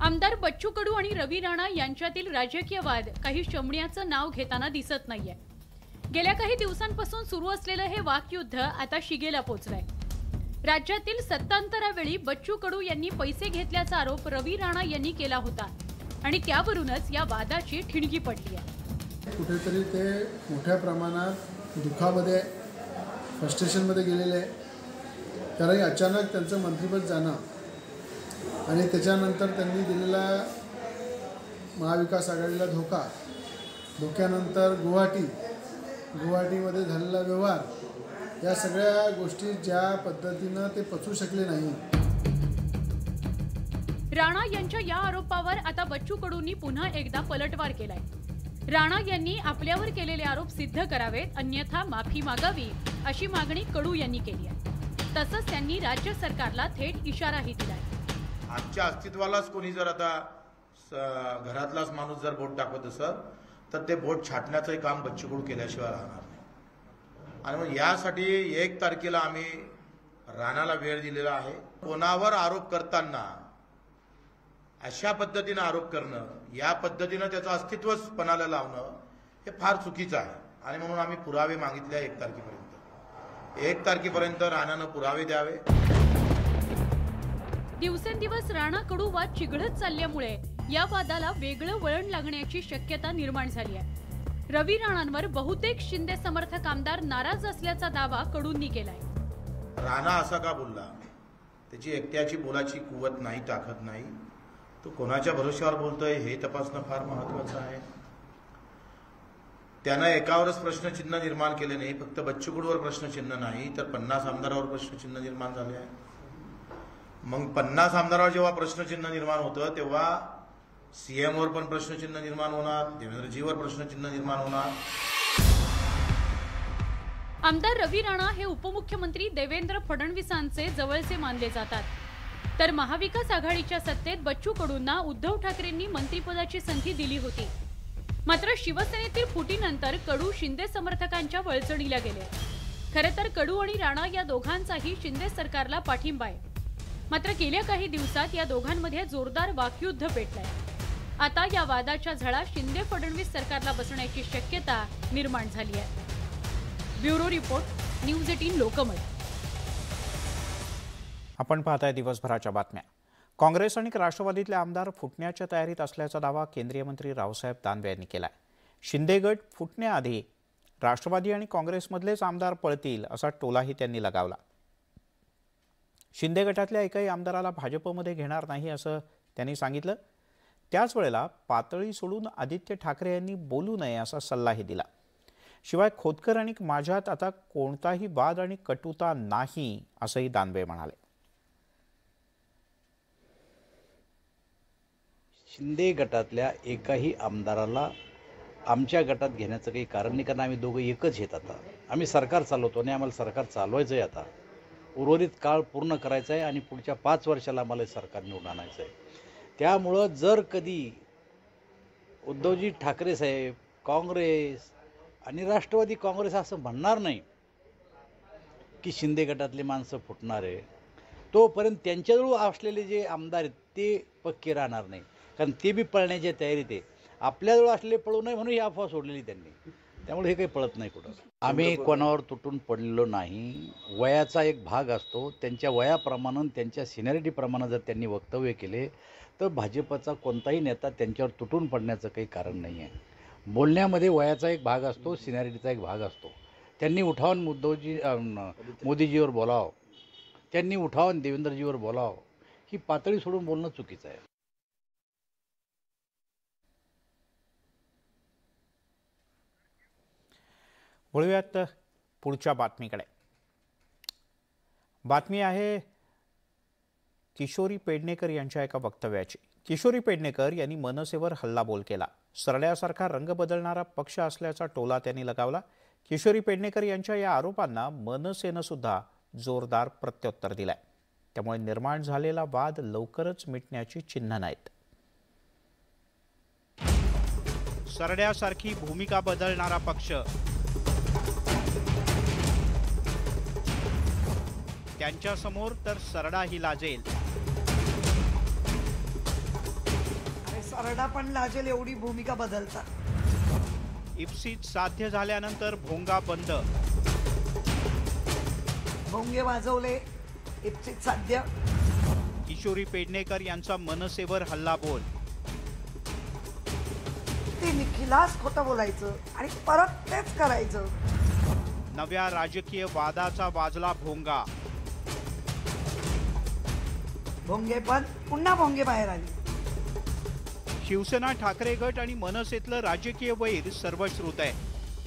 आमदार बच्चू कडू आणि रवी राणा यांच्यातील राजकीय वाद काही शमण्याचं नाव घेताना दिसत नाहीये. गेल्या काही दिवसांपासून सुरू असलेलं हे वाकयुद्ध आता शिगेला पोहोचलंय. राज्यातील सत्तांतरावेळी बच्चू कडू यांनी पैसे घेतल्याचा आरोप रवी राणा यांनी केला होता आणि त्यावरूनच या वादाची ठिणगी पडली आहे. कुठेतरी ते मोठ्या प्रमाणात दुःखामध्ये फ्रस्ट्रेशनमध्ये गेलेले आहे. कारण अचानक त्यांचं मंत्रिपद जाणं आणि त्याच्यानंतर त्यांनी दिलेला महाविकास आघाडीला धोक्यानंतर गुवाहाटीमध्ये झालेला व्यवहार, या सगळ्या गोष्टी ज्या पद्धतीनं ते पचवू शकले नाही. राणा यांच्या या आरोपावर आता बच्चू कडूंनी पुन्हा एकदा पलटवार केलाय. राणा यांनी आपल्यावर केलेले आरोप सिद्ध करावेत, अन्यथा माफी मागावी अशी मागणी कडू यांनी केली आहे. तसंच त्यांनी राज्य सरकारला थेट इशाराही दिलाय. आमच्या अस्तित्वालाच कोणी जर आता घरातलाच माणूस जर बोट दाखवत असेल तर ते बोट छाटण्याचंही काम बच्चू कडू केल्याशिवाय राहणार नाही. आणि मग यासाठी 1 तारखेला आम्ही राणाला वेळ दिलेला आहे. कोणावर आरोप करताना अशा पद्धतीनं आरोप करणं, या पद्धतीनं त्याचं अस्तित्वच पणाला लावणं हे फार चुकीचं आहे. आणि म्हणून आम्ही पुरावे मागितले 1 तारखेपर्यंत. 1 तारखेपर्यंत राणानं पुरावे द्यावे. दिवसेंदिवस राणा कडू वाद चिघळत चालल्यामुळे या वादाला वेगळं वळण लागण्याची शक्यता निर्माण झाली आहे. रवी राणांवर बहुतेक शिंदे समर्थक आमदार नाराज असल्याचा दावा कडूंनी केलाय. राणा असा का बोलला? त्याची एकट्याची बोलाची कुवत नाही, ताकद नाही. तो कोणाच्या भरोश्यावर बोलतोय हे तपासणं फार महत्वाचं आहे. त्यानं एकावरच प्रश्नचिन्ह निर्माण केले नाही, फक्त बच्चू कडूवर प्रश्नचिन्ह नाही तर 50 आमदारावर प्रश्नचिन्ह निर्माण झाले आहे. मग 50 आमदारावर जेव्हा प्रश्नचिन्ह निर्माण होतं तेव्हा सीएमवर पण प्रश्नचिन्ह निर्माण होणार, देवेंद्रजीवर प्रश्नचिन्ह निर्माण होणार. आमदार रवी राणा हे उपमुख्यमंत्री देवेंद्र फडणवीसांचे जवळचे मानले जातात. तर महाविकास आघाडीच्या सत्तेत बच्चू कडूंना उद्धव ठाकरेंनी मंत्रिपदाची संधी दिली होती. मात्र शिवसेनेतील फुटीनंतर कडू शिंदे समर्थकांच्या वळचणीला गेले. खरे तर कडू आणि राणा या दोघांचाही शिंदे सरकारला पाठिंबा आहे. मात्र गेल्या काही दिवसात या दोघांमध्ये जोरदार वाकयुद्ध पेटलंय. आता या वादाच्या झळा शिंदे फडणवीस सरकारला बसण्याची शक्यता निर्माण झाली आहे. Bureau report, news 18 Lokmat. आपण पाहताय दिवसभराच्या बातम्या. काँग्रेस आणि राष्ट्रवादीतले आमदार फुटण्याच्या तयारीत असल्याचा दावा केंद्रीय मंत्री रावसाहेब दानवे यांनी केलाय. शिंदे गट फुटण्याआधी राष्ट्रवादी आणि काँग्रेसमधलेच आमदार पळतील असा टोलाही त्यांनी लगावला. शिंदे गटातल्या एकाही आमदाराला भाजपमध्ये घेणार नाही असं त्यांनी सांगितलं. त्याच वेळेला पातळी सोडून आदित्य ठाकरे यांनी बोलू नये असा सल्लाही दिला. शिवाय खोतकर आणि माझ्यात आता कोणताही वाद आणि कटुता नाही असंही दानवे म्हणाले. शिंदे गटातल्या एकाही आमदाराला आमच्या गटात घेण्याचं काही कारण नाही, कारण आम्ही दोघं एकच आहेत. आता आम्ही सरकार चालवतो आणि आम्हाला सरकार चालवायचं आहे. आता उर्वरित काळ पूर्ण करायचा आहे आणि पुढच्या 5 वर्षाला आम्हाला सरकार निवडून आणायचं आहे. त्यामुळं जर कधी उद्धवजी ठाकरे साहेब, काँग्रेस आणि राष्ट्रवादी काँग्रेस असं म्हणणार नाही की शिंदे गटातले माणसं फुटणार आहे, तोपर्यंत त्यांच्याजवळ असलेले जे आमदार आहेत ते पक्के राहणार नाही. कारण ते बी पळण्याच्या तयारीत आहे. आपल्याजवळ असलेले पळू नये म्हणून ही अफवा सोडलेली त्यांनी. त्यामुळे हे काही पळत नाही कुठं. आम्ही कोणावर तुटून पडलेलो नाही. वयाचा एक भाग असतो. त्यांच्या वयाप्रमाणे, त्यांच्या सिनियरिटीप्रमाणे जर त्यांनी वक्तव्य केले तर भाजपचा कोणताही नेता त्यांच्यावर तुटून पडण्याचं काही कारण नाही आहे. बोलण्यामध्ये वयाचा एक भाग असतो, सिनियरिटीचा एक भाग असतो. त्यांनी उठावून मोदीजीवर बोलावं, त्यांनी उठावून देवेंद्रजीवर बोलावं. ही पातळी सोडून बोलणं चुकीचं आहे. वळूयात पुढच्या बातमीकडे. बातमी आहे किशोरी पेडणेकर यांच्या एका वक्तव्याची. किशोरी पेडणेकर यांनी मनसेवर हल्लाबोल केला. सरड्यासारखा रंग बदलणारा पक्ष असल्याचा टोला त्यांनी लगावला. किशोरी पेडणेकर यांच्या या आरोपांना मनसेनं सुद्धा जोरदार प्रत्युत्तर दिलंय. त्यामुळे निर्माण झालेला वाद लवकरच मिटण्याची चिन्ह नाहीत. सरड्यासारखी भूमिका बदलणारा पक्ष, त्यांच्या समोर तर सरडाही लाजेल. सरडा पण लाजेल एवढी भूमिका बदलतात. इप्सित साध्य झाल्यानंतर भोंगा बंद. भोंगे वाजवले, इप्सित साध्य. किशोरी पेडणेकर यांचा मनसेवर हल्लाबोल. ते निखिलास खोटं बोलायचं आणि परत तेच करायचं. नव्या राजकीय वादाचा वाजला भोंगा. भोंगे पण पुन्हा भोंगे बाहेर आली. शिवसेना ठाकरे गट आणि मनसेतलं राजकीय वैर सर्वश्रुत आहे.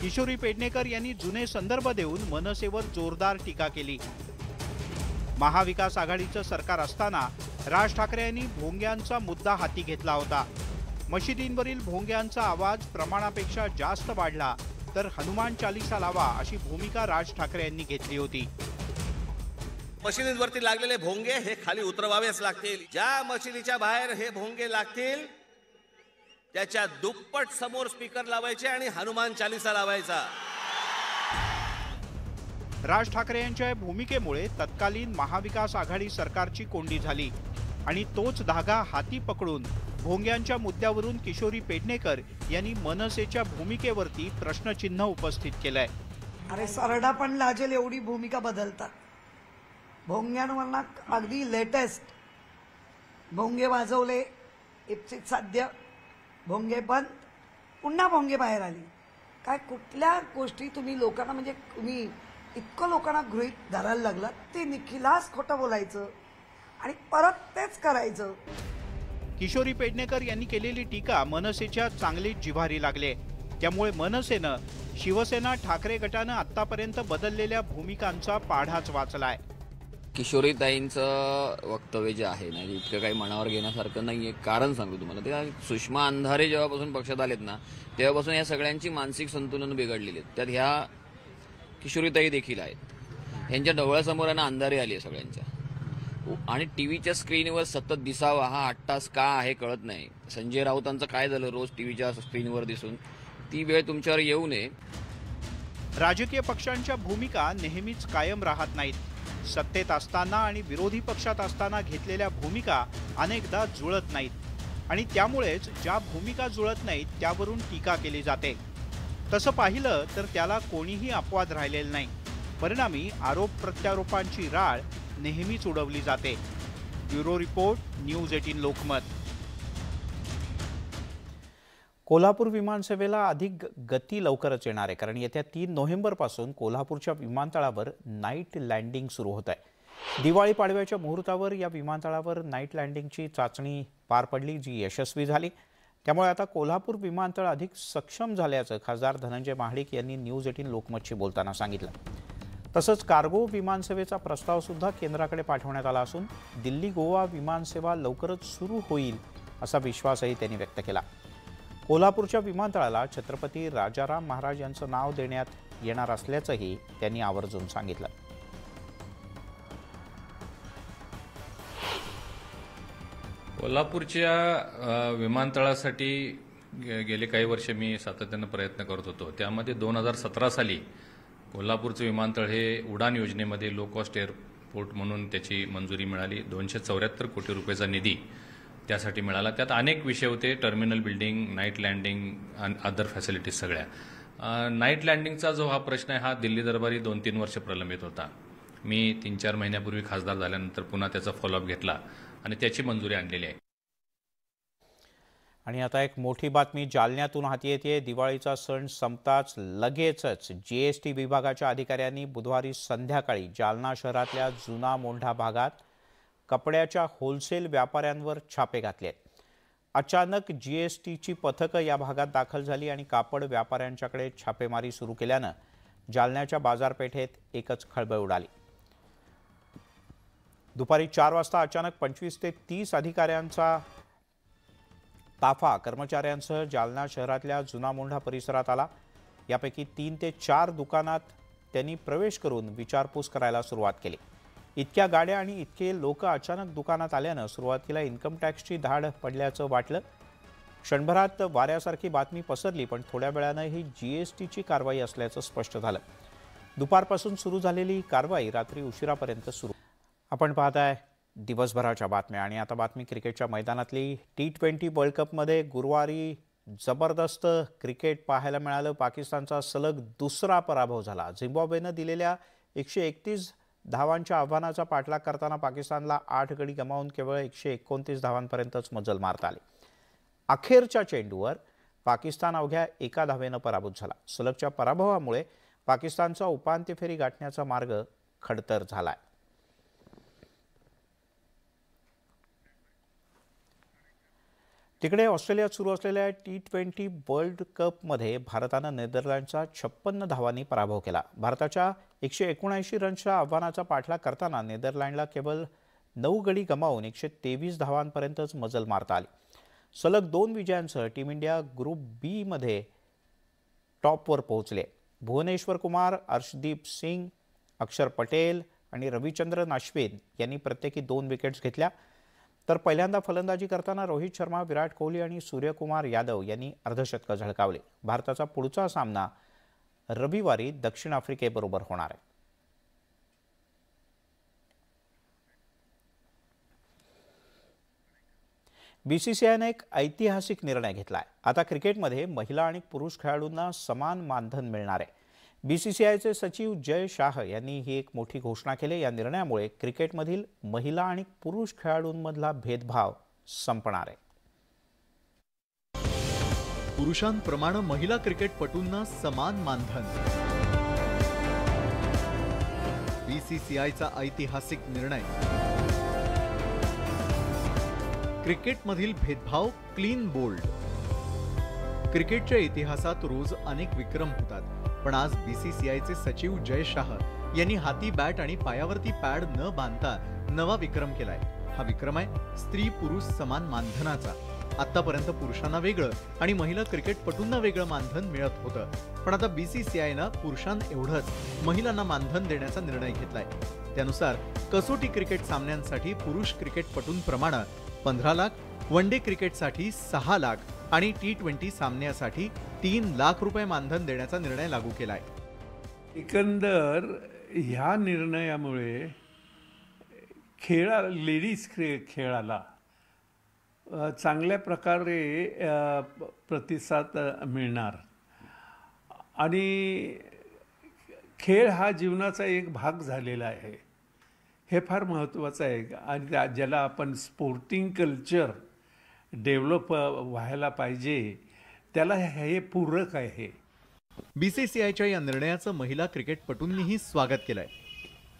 किशोरी पेडणेकर यांनी जुने संदर्भ देऊन मनसेवर जोरदार टीका केली. महाविकास आघाडीचं सरकार असताना राज ठाकरे यांनी भोंग्यांचा मुद्दा हाती घेतला होता. मशिदींवरील भोंग्यांचा आवाज प्रमाणापेक्षा जास्त वाढला तर हनुमान चालीसा लावा अशी भूमिका राज ठाकरे यांनी घेतली होती. मशिदींवरती लागलेले भोंगे हे खाली उतरवावेच लागतील. ज्या मशिदीच्या बाहेर हे भोंगे लागतील त्याच्या दुप्पट समोर स्पीकर लावायचे आणि हनुमान चालीसा लावायचा. राज ठाकरे यांच्या भूमिकेमुळे तत्कालीन महाविकास आघाडी सरकारची कोंडी झाली आणि तोच धागा हाती पकडून भोंग्यांच्या मुद्द्यावरून किशोरी पेडणेकर यांनी मनसेच्या भूमिकेवरती प्रश्नचिन्ह उपस्थित केलंय. अरे सरडा पण लाजेल एवढी भूमिका बदलतात. भोंग्यांवरना अगदी लेटेस्ट भोंगे वाजवले, इप्सित साध्य. भोंगे पण पुन्हा भोंगे बाहेर आली. काय कुठल्या गोष्टी तुम्ही लोकांना म्हणजे तुम्ही इतकं लोकांना गृहीत धरायला लागलात. ते निखिलास खोटं बोलायचं आणि परत तेच करायचं. किशोरी पेडणेकर यांनी केलेली टीका मनसेच्या चांगलीच जिव्हारी लागले. त्यामुळे मनसेनं शिवसेना ठाकरे गटानं आतापर्यंत बदललेल्या भूमिकांचा पाढाच वाचलाय. किशोरीताईंचं वक्तव्य जे आहे ना इतकं काही मनावर घेण्यासारखं नाहीये. कारण सांगू तुम्हाला, ते सुषमा अंधारे जेव्हापासून पक्षात आलेत ना तेव्हापासून या सगळ्यांची मानसिक संतुलन बिघडलेली आहेत. त्यात ह्या किशोरीताई देखील आहेत. यांच्या डोळ्यासमोर आहे ना अंधारे आली आहे सगळ्यांच्या. आणि टीव्हीच्या स्क्रीनवर सतत दिसावा हा 8 तास का आहे कळत नाही. संजय राऊतांचं काय झालं रोज टीव्हीच्या स्क्रीनवर दिसून, ती वेळ तुमच्यावर येऊ नये. राजकीय पक्षांच्या भूमिका नेहमीच कायम राहत नाहीत. सत्तेत असताना आणि विरोधी पक्षात असताना घेतलेल्या भूमिका अनेकदा जुळत नाहीत आणि त्यामुळेच ज्या भूमिका जुळत नाहीत त्यावरून टीका केली जाते. तसं पाहिलं तर त्याला कोणीही अपवाद राहिलेला नाही. परिणामी आरोप प्रत्यारोपांची राळ नेहमीच उडवली जाते. Bureau report, news 18 Lokmat. Kolhapur विमानसेवेला अधिक गती लवकरच येणार आहे, कारण येत्या 3 नोव्हेंबरपासून कोल्हापूरच्या विमानतळावर नाईट लँडिंग सुरू होत आहे. दिवाळी पाडव्याच्या मुहूर्तावर या विमानतळावर नाईट लँडिंगची चाचणी पार पडली, जी यशस्वी झाली. त्यामुळे आता कोल्हापूर विमानतळ अधिक सक्षम झाल्याचं खासदार धनंजय महाडिक यांनी न्यूज 18 लोकमतशी बोलताना सांगितलं. तसंच कार्गो विमानसेवेचा प्रस्ताव सुद्धा केंद्राकडे पाठवण्यात आला असून दिल्ली गोवा विमानसेवा लवकरच सुरू होईल असा विश्वासही त्यांनी व्यक्त केला. कोल्हापूरच्या विमानतळाला छत्रपती राजाराम महाराज यांचं नाव देण्यात येणार असल्याचंही त्यांनी आवर्जून सांगितलं. कोल्हापूरच्या विमानतळासाठी गेले काही वर्ष मी सातत्यानं प्रयत्न करत होतो. त्यामध्ये 2017 साली कोल्हापूरचं विमानतळ हे उडान योजनेमध्ये लो कॉस्ट एअरपोर्ट म्हणून त्याची मंजुरी मिळाली. 274 कोटी रुपयाचा निधी त्यासाठी मिळाला. त्यात अनेक विषय होते, टर्मिनल बिल्डिंग, नाईट लँडिंग आणि अदर फॅसिलिटीज सगळ्या. नाईट लँडिंगचा जो हा प्रश्न आहे हा दिल्ली दरबारी 2-3 वर्ष प्रलंबित होता. मी 3-4 महिन्यापूर्वी खासदार झाल्यानंतर पुन्हा त्याचा फॉलोअप घेतला आणि त्याची मंजुरी आणलेली आहे. आणि आता एक मोठी बातमी जालन्यातून हाती येते. दिवाळीचा सण संपताच लगेचच जीएसटी विभागाच्या अधिकाऱ्यांनी बुधवारी संध्याकाळी जालना शहरातल्या जुना मोंढा भागात कपड्याच्या होलसेल व्यापाऱ्यांवर छापे घातले. अचानक जीएसटीची पथकं या भागात दाखल झाली आणि कापड व्यापाऱ्यांच्याकडे छापेमारी सुरू केल्यानं जालन्याच्या बाजारपेठेत एकच खळबळ उडाली. दुपारी 4 वाजता अचानक 25 ते 30 अधिकाऱ्यांचा ताफा कर्मचाऱ्यांसह जालना शहरातल्या जुना मोंढा परिसरात आला. यापैकी 3 ते 4 दुकानात त्यांनी प्रवेश करून विचारपूस करायला सुरुवात केली. इतक्या गाड्या आणि इतके लोक अचानक दुकानात आल्यानं सुरुवातीला इन्कम टॅक्सची धाड पडल्याचं वाटलं. क्षणभरात वाऱ्यासारखी बातमी पसरली, पण थोड्या वेळानं ही जीएसटीची कारवाई असल्याचं स्पष्ट झालं. दुपारपासून सुरू झालेली कारवाई रात्री उशिरापर्यंत सुरू. आपण पाहताय दिवसभराच्या बातम्या आणि आता बातमी क्रिकेटच्या मैदानातली T20 वर्ल्ड कपमध्ये गुरुवारी जबरदस्त क्रिकेट पाहायला मिळालं. पाकिस्तानचा सलग दुसरा पराभव झाला. झिम्बाब्वेनं दिलेल्या 131 धावांच्या आव्हानाचा पाठलाग करताना पाकिस्तानला 8 गडी गमावून केवळ 129 धावांपर्यंतच मजल मारता आली. अखेरच्या चेंडूवर पाकिस्तान अवघ्या 1 धावेनं पराभूत झाला. सलगच्या पराभवामुळे पाकिस्तानचा उपांत्य फेरी गाठण्याचा मार्ग खडतर झालाय. तिकडे ऑस्ट्रेलियात सुरू असलेल्या T20 वर्ल्ड कपमध्ये भारतानं नेदरलँडचा 56 धावांनी पराभव केला. भारताच्या 179 रन्सच्या आव्हानाचा पाठलाग करताना नेदरलँडला केवळ 9 गडी गमावून 123 धावांपर्यंतच मजल मारता आली. सलग 2 विजयांसह टीम इंडिया ग्रुप बी मध्ये टॉपवर पोहोचले. भुवनेश्वर कुमार, अर्शदीप सिंग, अक्षर पटेल आणि रविचंद्रन अश्विन यांनी प्रत्येकी 2 विकेट्स घेतल्या. तर पहिल्यांदा फलंदाजी करताना रोहित शर्मा, विराट कोहली आणि सूर्यकुमार यादव यांनी अर्धशतक झळकावले. भारताचा पुढचा सामना रविवारी दक्षिण आफ्रिकेबरोबर होणार आहे. BCCIने एक ऐतिहासिक निर्णय घेतलाय. आता क्रिकेटमध्ये महिला आणि पुरुष खेळाडूंना समान मानधन मिळणार आहे. BCCIचे सचिव जय शाह यांनी ही एक मोठी घोषणा केली. या निर्णयामुळे क्रिकेटमधील महिला आणि पुरुष खेळाडूंमधला भेदभाव संपणार आहे. पुरुषांप्रमाणे महिला क्रिकेटपटूंना समान मानधन. BCCIचा ऐतिहासिक निर्णय. क्रिकेटमधील भेदभाव क्लीन बोल्ड. क्रिकेटच्या इतिहासात रोज अनेक विक्रम होतात, पण आज BCCIचे सचिव जय शाह यांनी हाती बॅट आणि पायावरती पॅड न बांधता नवा विक्रम केलाय. हा विक्रम आहे स्त्री पुरुष समान मानधनाचा. आतापर्यंत पुरुषांना वेगळं आणि महिला क्रिकेटपटूंना वेगळं मानधन मिळत होतं, पण आता BCCIनं पुरुषांएवढंच महिलांना मानधन देण्याचा निर्णय घेतलाय. त्यानुसार कसोटी क्रिकेट सामन्यांसाठी पुरुष क्रिकेटपटूंप्रमाणे 15 लाख, वन डे क्रिकेटसाठी 6 लाख आणि T20 सामन्यासाठी 3 लाख रुपये मानधन देण्याचा निर्णय लागू केलाय. एकंदर ह्या निर्णयामुळे लेडीज खेळाला चांगल्या प्रकारे प्रतिसाद मिळणार आणि खेळ हा जीवनाचा एक भाग झालेला आहे. हे फार महत्त्वाचं आहे आणि ज्याला आपण स्पोर्टिंग कल्चर डेव्हलप व्हायला पाहिजे त्याला हे पूरक आहे. BCCIच्या या निर्णयाचं महिला क्रिकेटपटूंनीही स्वागत केलंय.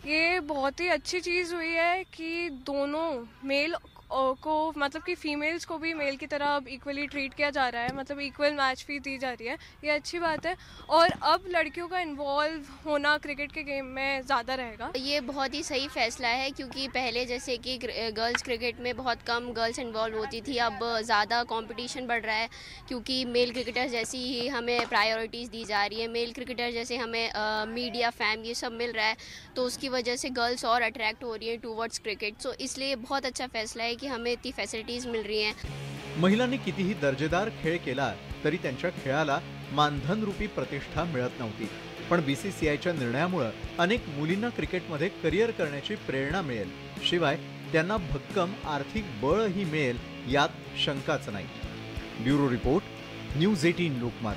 ये बहुत ही अच्छी चीज़ हुई है कि दोनों मेल को मतलब कि फीमेल्स को भी मेल की तरह अब इक्वली ट्रीट किया जा रहा है, मतलब इक्वल मैच फी दी जा रही है. ये अच्छी बात है और अब लड़कियों का इन्वॉल्व होना क्रिकेट के गेम में ज़्यादा रहेगा. ये बहुत ही सही फैसला है क्योंकि पहले जैसे कि गर्ल्स क्रिकेट में बहुत कम गर्ल्स इन्वॉल्व होती थी, अब ज़्यादा कंपटीशन बढ़ रहा है क्योंकि मेल क्रिकेटर जैसी ही हमें प्रायोरिटीज़ दी जा रही है. मेल क्रिकेटर जैसे हमें मीडिया फैम ये सब मिल रहा है, तो उसकी वजह से गर्ल्स और अट्रैक्ट हो रही है टूवर्ड्स क्रिकेट. सो इसलिए बहुत अच्छा फैसला है कि हमें इतनी फैसिलिटीज मिल रही हैं. महिलांनी कितीही दर्जेदार खेळ केला तरी त्यांच्या खेळाला मानधन रूपी प्रतिष्ठा मिळत नव्हती, पण BCCIच्या निर्णयामुळे अनेक मुलींना क्रिकेटमध्ये करिअर करण्याची प्रेरणा मिळेल. शिवाय त्यांना भक्कम आर्थिक बळही मिळेल यात शंकाच नाही. Bureau report, news 18 Lokmat.